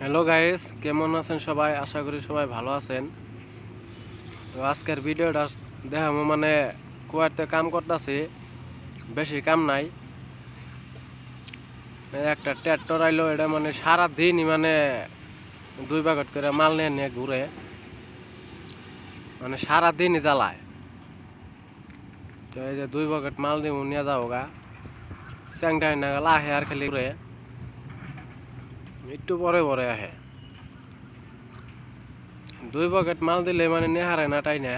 Hello guys, কেমন আছেন সবাই? আশা করি সবাই ভালো আছেন। তো আজকের ভিডিওটা দেখাবো মানে কুয়াতে কাম করতেছি, বেশি কাম নাই। একটা ট্র্যাক্টর আইলো, এটা মানে সারা দিনই মানে 2 প্যাকেট করে মাল নিয়ে নিয়ে ঘুরে, মানে সারা দিনই জ্বালায়। তো এই যে 2 প্যাকেট মাল দিব নিয়ে যাবো গা, চ্যাংটা না গেল আহে আর খালি ঘুরে, একটু পরে পরে আহে। 2 প্যাকেট মাল দিলে মানে নিয়ে হারে না, তাই না?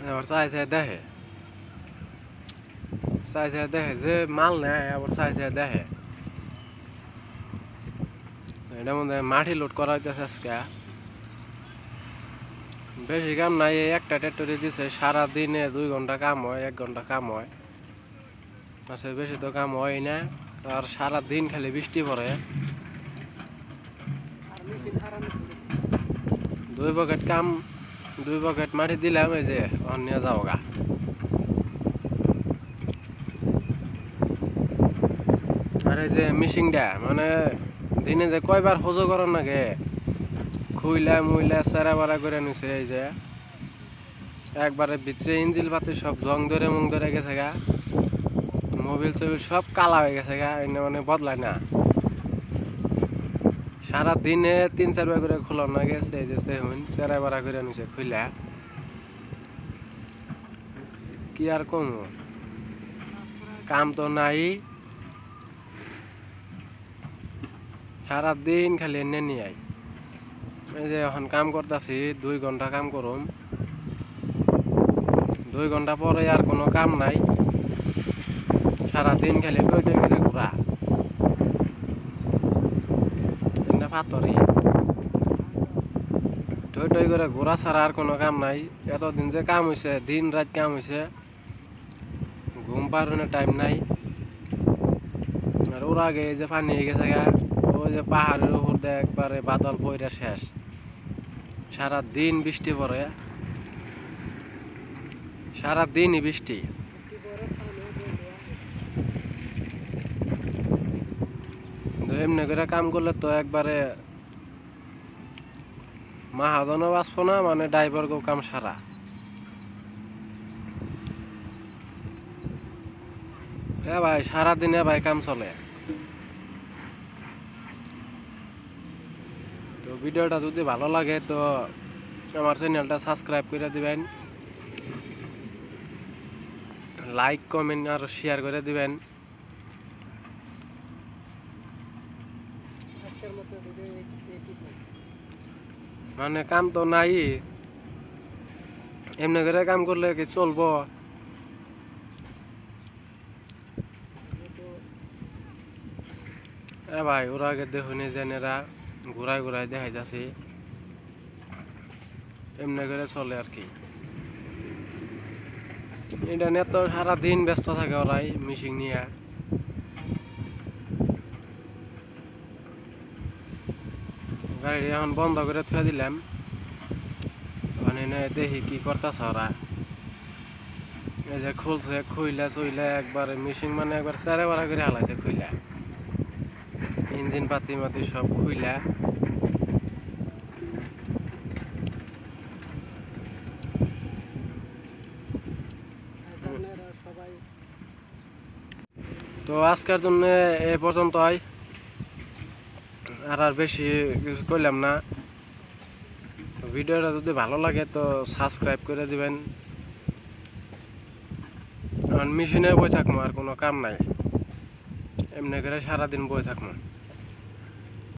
আবার চাই দেখে দেখে যে মাল নেয়, আবার চাই দেখে। এটা মধ্যে মাটি লোড করা হইতেছে আজকে, বেশি কাম নাই। একটা ট্র্যাক্টরে দিছে, সারাদিনে 2 ঘন্টা কাম হয়, 1 ঘন্টা কাম হয়। আচ্ছা, বেশি তো কাম হয় না। আর সারাদিন খালি বৃষ্টি পড়ে। 2 প্যাকেট কাম, 2 প্যাকেট মাটি দিলাম, এই যে নিয়ে যাও গা। আর এই যে মিশিংটা মানে দিনে যে কয়বার হজো করার নাগে, খুইলা মুইলা চেরা বাড়া করে নিছে। এই যে একবারে ভিতরে ইঞ্জিল পাতি সব জং ধরে মুং ধরে গেছে গা, মোবিল চবিল সব কালা হয়ে গেছে গা, এনে মানে বদলায় না। সারা দিনে 3-4 বার করে খোলার না গেছে। এই যে চেরা বাড়া করে নিছে খুইলা, কি আর কম, কাম তো নাই। সারাদিন খালি এনে নিয়ে আই। এই যে এখন কাম করতেছি, 2 ঘন্টা কাম করুম, 2 ঘন্টা পরে আর কোনো কাম নাই। সারাদিন খালি টই টই করে ঘোরা, পাথরি টই টই করে ঘোরা ছাড়া আর কোনো কাম নাই। এতদিন যে কাম হয়েছে, দিন রাত কাম হয়েছে, ঘুম পাড়ানোর টাইম নাই। আর ওর আগে যে পানি হয়ে গেছে গা, ওই যে পাহাড়ের উপর দিয়ে একবারে বাদল পইরা শেষ। সারাদিন বৃষ্টি পড়ে, সারাদিনই বৃষ্টি। এমনি করে কাম করলে তো একবারে মাহাজনও বাঁচবো না, মানে ড্রাইভারকেও কাম সারা। ভাই সারাদিনে ভাই কাম চলে। তো ভিডিওটা যদি ভালো লাগে তো আমার চ্যানেলটা সাবস্ক্রাইব করে দিবেন, লাইক কমেন্ট আর শেয়ার করে দিবেন। মানে কাম তো নাই, এমনি করে কাম করলে কি চলবো? ভাই ওরা আগে দেখুন, জেনেরা ঘুরাই ঘুরাই দেখাই যাচ্ছে, এমনি করে চলে আর কি। ইন্টারনেট তো সারাদিন ব্যস্ত থাকে ওরাই মিশিং নিয়ে। গাড়ি এখন বন্ধ করে থুয়ে দিলাম, মানে দেখি কি করতেছে ওরা। এই যে খুলছে, খুইলা চইলা একবারে মিশিং মানে একবার চারে বাড়া করে হালাইছে খুইলা, ইঞ্জিন পাতি মাতি সব খুইলা। তো আজকের জন্য এ পর্যন্তই, আর বেশি কিছু করলাম না। ভিডিওটা যদি ভালো লাগে তো সাবস্ক্রাইব করে দিবেন। মেশিনে বই থাকবো, আর কোনো কাম নাই, এমনি করে সারাদিন বই থাকবো।